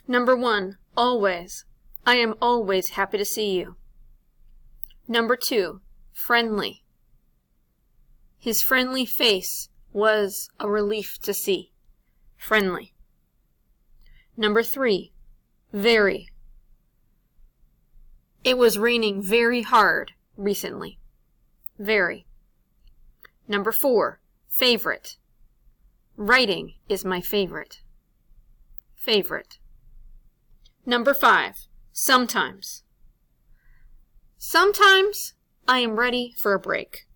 Number 1, always. I am always happy to see you. Number 2, friendly. His friendly face was a relief to see. Friendly. Number 3, very. It was raining very hard recently. Very. Number 4, favorite. Writing is my favorite. Favorite. Number 5, sometimes. Sometimes I am ready for a break.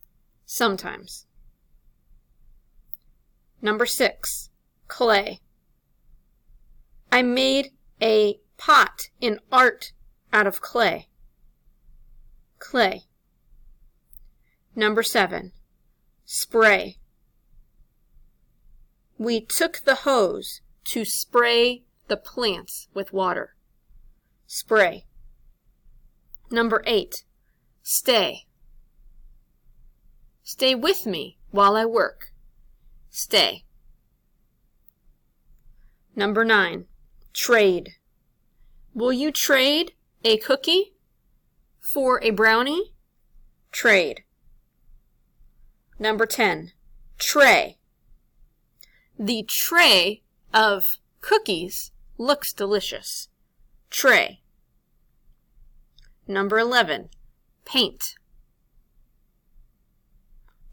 Sometimes. Number 6, clay. I made a pot in art out of clay. Clay. Number 7, spray. We took the hose to spray the plants with water. Spray. Number 8, stay. Stay with me while I work. Stay. Number 9, trade. Will you trade a cookie for a brownie? Trade. Number 10, tray. The tray of cookies looks delicious. Tray. Number 11, paint.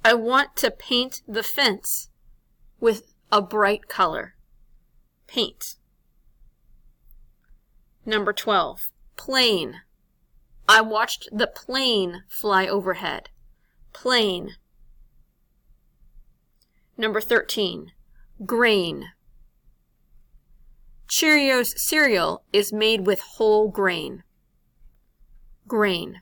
I want to paint the fence with a bright color. Paint. Number 12, plane. I watched the plane fly overhead. Plane. Number 13, grain. Cheerios cereal is made with whole grain. Grain.